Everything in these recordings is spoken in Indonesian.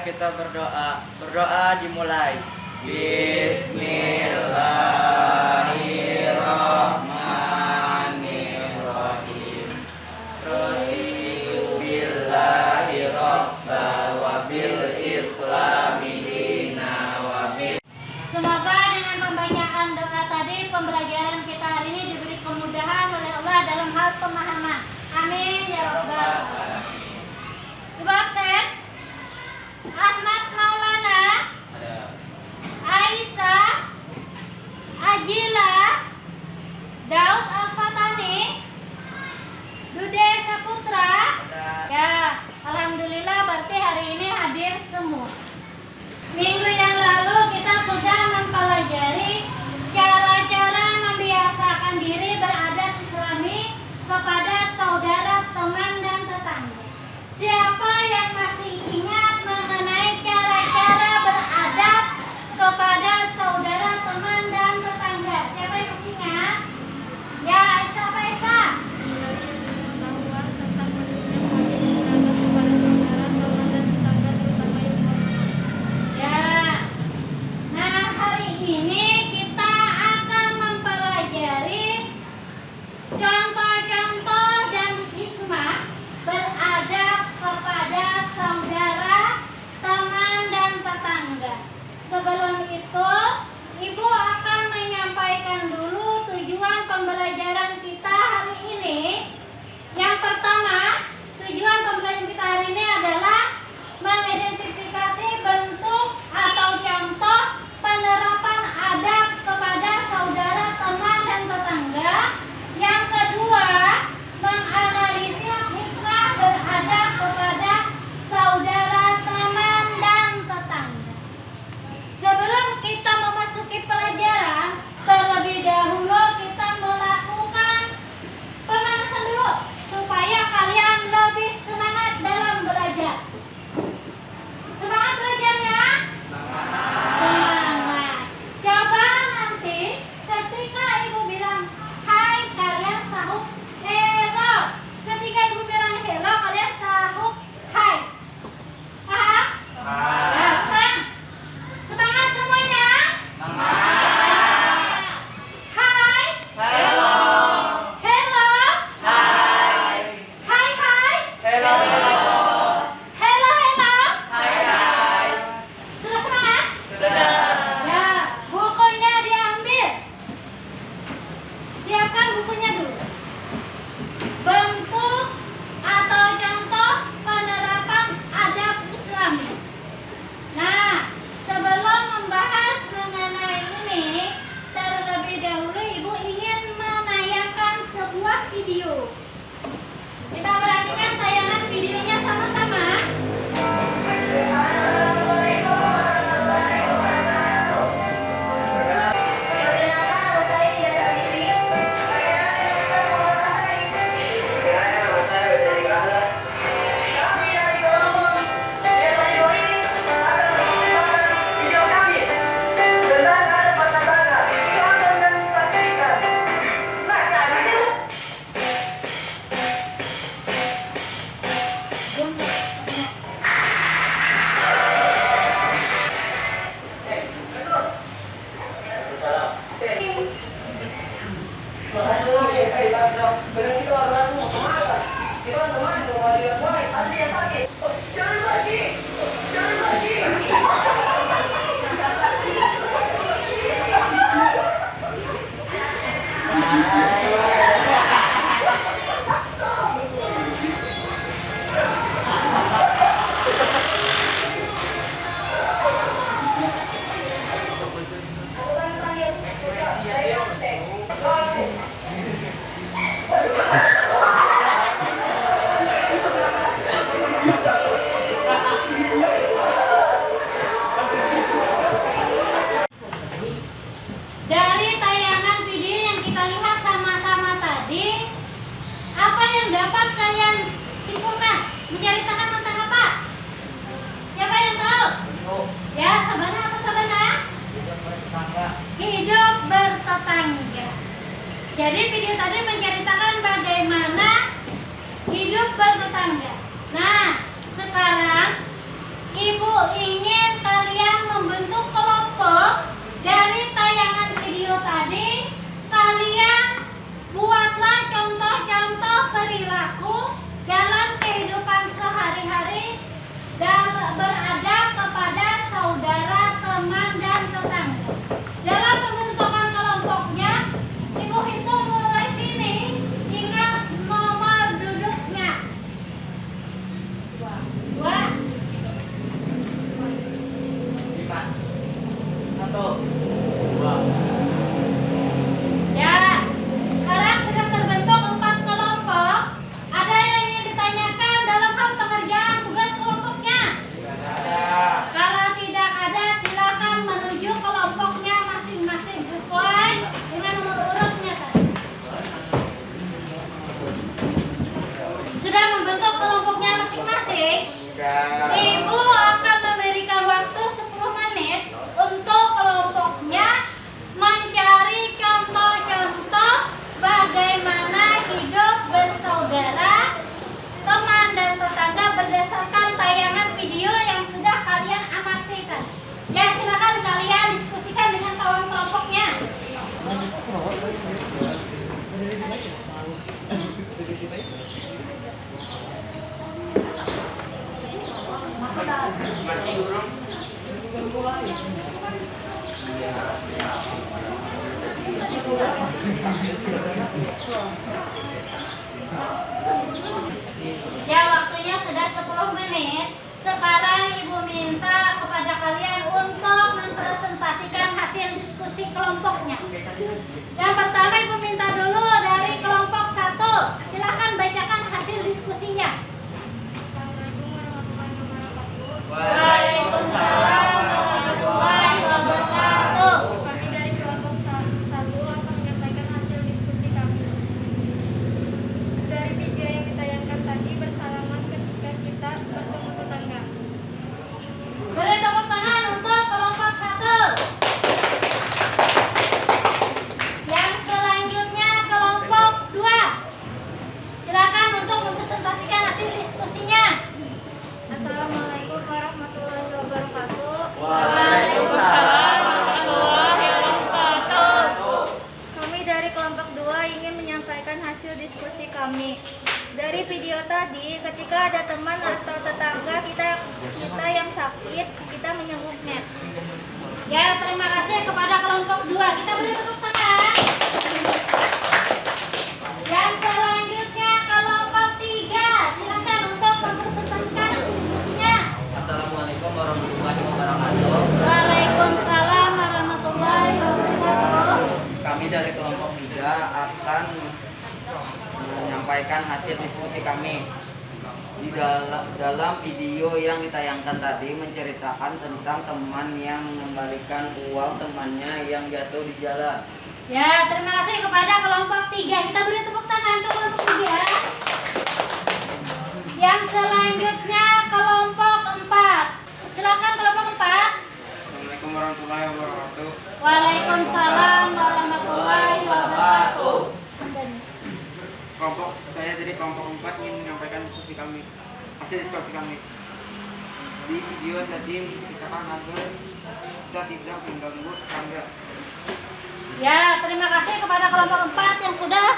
kita berdoa. Berdoa dimulai. Bismillahirrahmanirrahim. Raditu billahi rabba wa bil islami dina wa bil. Semoga dengan pembacaan doa tadi pembelajaran kita hari ini diberi kemudahan oleh Allah dalam hal pemahaman. Amin ya rabbal alamin. Ibu absen Ahmad Maulana, Aisyah, Ajila, Daud Al-Fatani, Dude Saputra. Ya, alhamdulillah berarti hari ini hadir semua. Minggu yang lalu kita sudah mempelajari cara-cara membiasakan diri beradab Islami kepada saudara, teman, dan tetangga. Siapa yang masih ingat mengenai cara-cara beradab kepada saudara, teman, dan tetangga? Siapa yang masih ingat? Ya, Aisyah, apa Aisyah? Ya. Nah, hari ini kita akan mempelajari contoh-contoh dan hikmah beradab kepada saudara, teman, dan tetangga. Sebelum itu, Ibu akan menyampaikan dulu tujuan pembelajaran kita hari ini. Yang pertama, tujuan pembelajaran kita hari ini adalah mengidentifikasi bentuk atau contoh penerapan adab kepada saudara, teman, dan tetangga. Yang kedua, menganalisis hikmah beradab kepada saudara, teman, dan tetangga. Sebelum kita memasuki pelajaran, terlebih dahulu kita melakukan pemanasan dulu supaya kalian lebih semangat dalam belajar. Semangat belajarnya? Semangat. Coba nanti ketika Ibu bilang hai, kalian sahut hello. Ketika Ibu bilang hello, kalian sahut hai. Paham? Ya, semangat. Semangat semuanya. Semangat. Hai. Hello. Hello. Hai. Hai hai. Hello. Hello hello. Hai hai. Sudah semangat? Sudah. Ya, bukunya diambil. Siapkan bukunya dulu. Bentuk atau contoh penerapan adab Islami. Nah, sebelum membahas mengenai ini, terlebih dahulu Ibu ingin menayangkan sebuah video. Kita perhatikan tayangan videonya sama-sama. Dari tayangan video yang kita lihat sama-sama tadi, apa yang dapat kalian simpulkan? Menceritakan tentang apa? Siapa yang tahu? Ya, sabana apa sabana? Hidup bertetangga. Jadi video tadi menceritakan bagaimana hidup bertetangga. Nah, sekarang Ibu Ya, waktunya sudah 10 menit. Sekarang Ibu minta kepada kalian untuk mempresentasikan hasil diskusi kelompoknya. Yang pertama Ibu minta dulu dari kelompok 1. Silakan bacakan hasil diskusinya. Waalaikumsalam warahmatullahi wabarakatuh. Kami dari kelompok 1 akan menyampaikan hasil diskusi kami. Dari video yang ditayangkan tadi, bersalaman ketika kita bertemu tetangga. Beri tepuk tangan untuk kelompok 1. Yang selanjutnya kelompok 2. Silakan untuk mempresentasikan hasil diskusinya. Assalamualaikum warahmatullahi wabarakatuh. Waalaikumsalam warahmatullahi wabarakatuh. Kami dari kelompok 2 ingin menyampaikan hasil diskusi kami. Dari video tadi, ketika ada teman atau tetangga kita yang sakit, kita menyembuhnya. Ya, terima kasih kepada kelompok 2. Kita beri tepuk tangan. Yang selanjutnya kelompok 3. Silakan untuk mempresentasikan hasil diskusinya. Assalamualaikum warahmatullahi wabarakatuh. Waalaikumsalam warahmatullahi wabarakatuh. Kami dari kelompok 3 akan menyampaikan hasil diskusi kami. Di dalam video yang ditayangkan tadi menceritakan tentang teman yang mengembalikan uang temannya yang jatuh di jalan. Ya, terima kasih kepada kelompok 3. Kita beri tepuk tangan untuk kelompok 3. Yang selanjutnya kelompok 4. Silakan kelompok 4. Assalamualaikum warahmatullahi wabarakatuh. Waalaikumsalam warahmatullahi wabarakatuh. Saya dari kelompok 4 ingin menyampaikan hasil diskusi kami. Di video tadi menceritakan agar kita tidak mengganggu tetangga. Ya, terima kasih kepada kelompok 4 yang sudah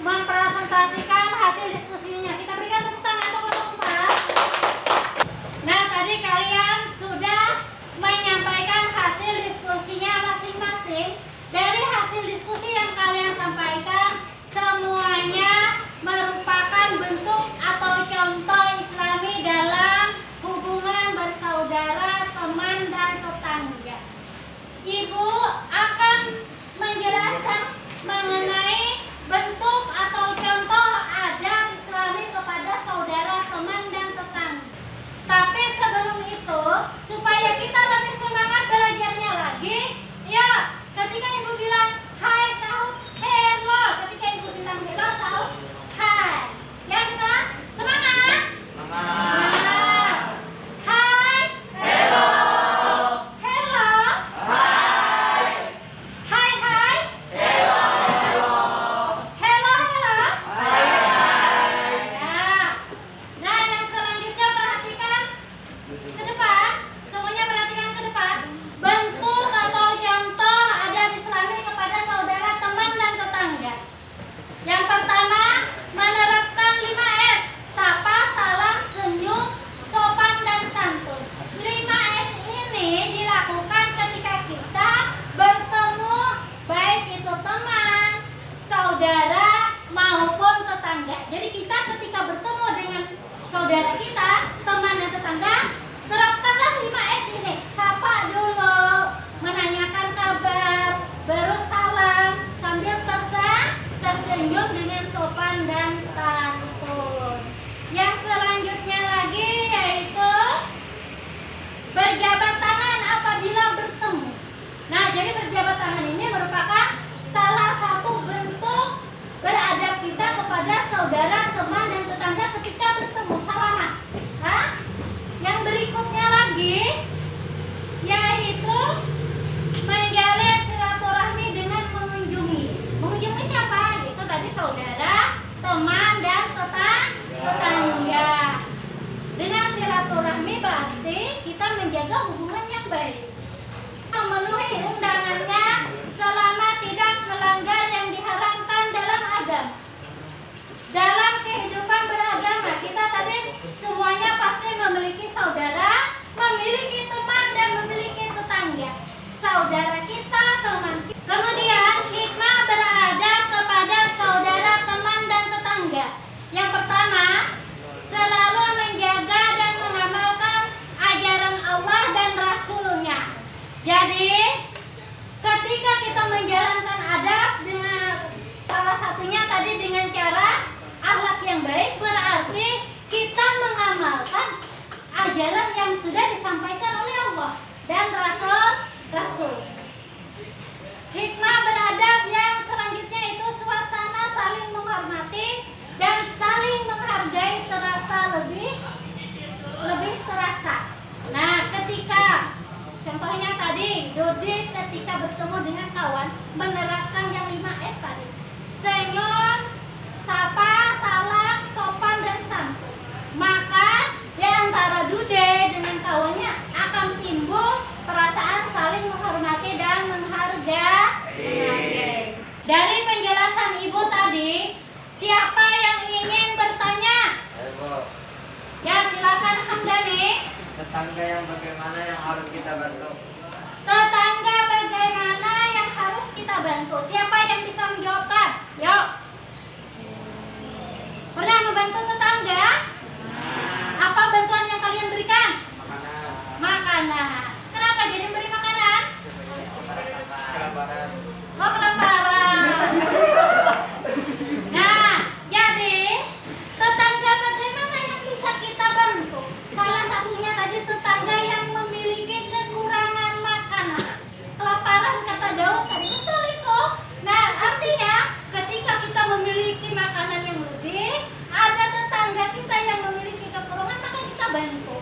mempresentasikan hasil diskusinya. Kita berikan tepuk tangan untuk kelompok 4. Nah, tadi kalian sudah menyampaikan hasil diskusinya masing-masing. Dari hasil diskusi yang kalian sampaikan, semuanya merupakan bentuk atau contoh Islami dalam hubungan bersaudara, teman, dan tetangga. Ibu akan menjelaskan mengenai bentuk atau contoh adab Islami kepada saudara, teman, dan tetangga. Tapi sebelum itu, supaya kita lebih semangat belajarnya lagi, ya, ketika Ibu bilang hai, sahut hello. Ketika Ibu bilang hello, sahut hai. Ya, kita semangat. Nah, hai, hello, hello, hai, hai, hai, hello, hello, hello, hello, hai. Nah, yang selanjutnya perhatikan ke depan. Semuanya perhatikan ke depan. Bentuk atau contoh adab Islami kepada saudara, teman, dan tetangga. Yang pertama, menerapkan 5S. Sapa, salam, senyum, sopan, dan santun. 5S ini dilakukan ketika kita bertemu, baik itu teman, saudara, maupun tetangga. Jadi kita ketika bertemu dengan saudara kita, teman, dan tetangga, terapkanlah 5S ini. Sapa dulu, menanyakan kabar, baru salam, sambil tersenyum dengan sopan dan santun. Yang selanjutnya lagi yaitu berjabat tangan apabila bertemu. Nah, jadi berjabat tangan ini merupakan salah satu bentuk beradab kita kepada saudara, teman, dan tetangga ketika bertemu, salaman. Hah? Yang berikutnya lagi yaitu menjalin silaturahmi dengan mengunjungi. Mengunjungi siapa? Itu tadi saudara, teman, dan tetangga. Dengan silaturahmi berarti kita menjaga hubungan yang baik. Memenuhi undangannya selama tidak melanggar yang diharamkan dalam agama. Dalam kehidupan beragama, kita tadi semuanya pasti memiliki saudara, Jadi, ketika kita menjalankan adab dengan salah satunya tadi dengan cara akhlak yang baik, berarti kita mengamalkan ajaran yang sudah disampaikan oleh Allah dan Rasul. Hikmah beradab yang selanjutnya itu suasana saling menghormati dan saling menghargai terasa lebih terasa. Nah, ketika contohnya tadi Dodi ketika bertemu dengan kawan menerapkan yang 5S tadi, senyum, sapa, salam, sopan dan santun, maka di antara Dude dengan kawannya akan timbul perasaan saling menghormati dan menghargai. Dari penjelasan Ibu tadi, siapa yang ingin bertanya? Ya, silakan Hamdani. Tetangga yang bagaimana yang harus kita bantu? Tetangga bagaimana yang harus kita bantu? Siapa yang bisa menjawabkan? Yuk. Pernah membantu tetangga? Apa bantuan yang kalian berikan? Makanan. Kenapa jadi beri makanan? Oh, kelaparan. Nah, jadi tetangga bagaimana yang bisa kita bantu? Salah satunya tadi tetangga yang memiliki kekurangan makanan. Kelaparan kata Daud tadi, betul itu. Nah, artinya ketika kita memiliki makanan yang lebih, ada tetangga kita yang memiliki kekurangan, maka kita bantu.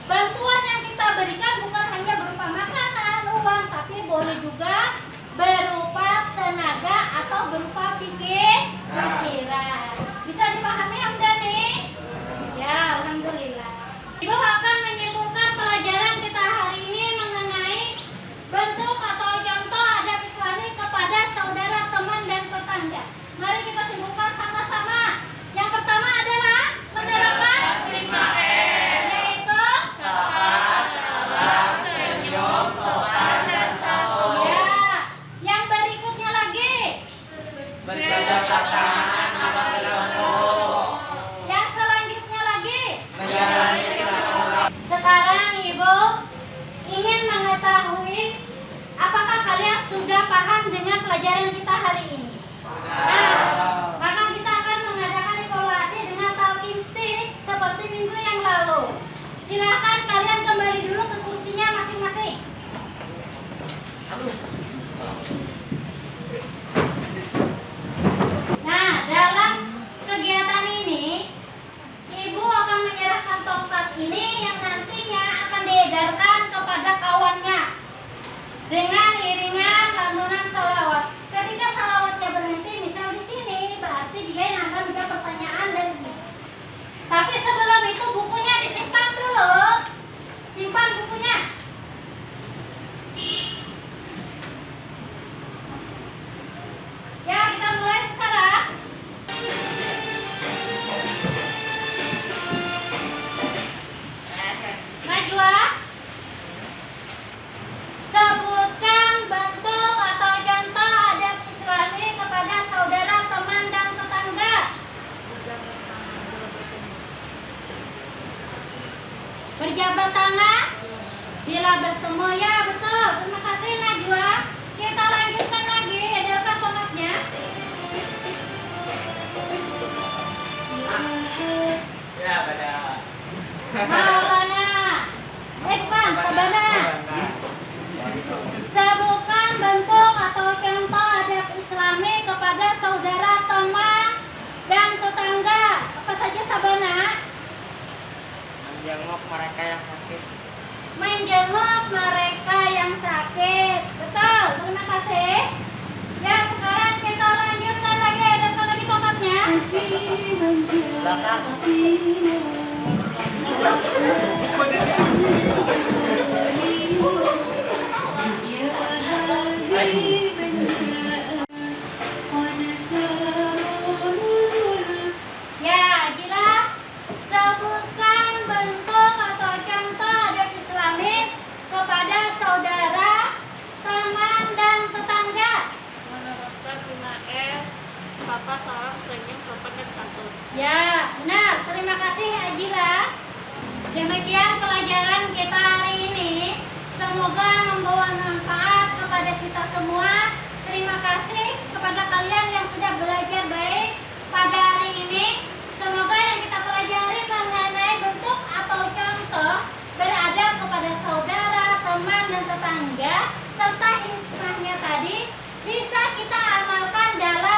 Bantuan yang kita berikan bukan hanya berupa makanan, uang, tapi boleh juga berupa tenaga atau berupa pikiran. Bisa dipahami Hamdani? Ya, alhamdulillah. Ibu akan menyimpulkan pelajaran kita hari ini mengenai bentuk atau contoh adab Islami kepada saudara, teman, dan tetangga. Mari kita simpulkan sama-sama. Yang pertama adalah menerapkan 5S, yaitu sapa, salam, senyum, sopan, dan santun. Ya. Yang berikutnya lagi Berjabat tangan apabila perlu. Yang selanjutnya lagi Menjalani silaturahmi. sekarang Ibu ingin mengetahui apakah kalian sudah paham dengan pelajaran kita hari ini. Nah, maka kita akan mengadakan evaluasi dengan talkinsti seperti minggu yang lalu. Silakan kalian kembali dulu ke kursinya masing-masing. Nah, dalam kegiatan ini, Ibu akan menyerahkan tongkat ini yang nantinya akan diedarkan kepada kawannya dengan iringan lantunan salawat. Ketika salawatnya berhenti, misal di sini, berarti dia yang akan menjawab pertanyaan dan ini. Tapi sebelum itu bukunya disimpan dulu. Simpan bukunya. Ya, kita mulai sekarang. Najwa, sebutkan bentuk atau contoh adab Islami kepada saudara, teman, dan tetangga. Berjabat tangan bila bertemu, ya betul. Terima kasih Najwa. Kita lanjutkan lagi, edarkan tongkatnya. Ya, pada. Maulana, Ekban, Sabana. Sebutkan bentuk atau contoh adab Islami kepada saudara, teman, dan tetangga. Apa saja Sabana? Menjenguk mereka yang sakit. Menjenguk mereka yang sakit. Betul, terima kasih. Ya, sekarang kita lanjutkan lagi, edarkan lagi tongkatnya. Belakang. Ya, Ajila, sebutkan bentuk atau contoh adab Islami kepada saudara, teman, dan tetangga. Menerapkan 5S, sapa, salam, senyum, sopan, dan santun. Ya, benar. Terima kasih Ajila. Demikian pelajaran kita hari ini. Semoga membawa kita semua. Terima kasih kepada kalian yang sudah belajar baik pada hari ini. Semoga yang kita pelajari mengenai bentuk atau contoh beradab kepada saudara, teman, dan tetangga, serta hikmahnya tadi bisa kita amalkan dalam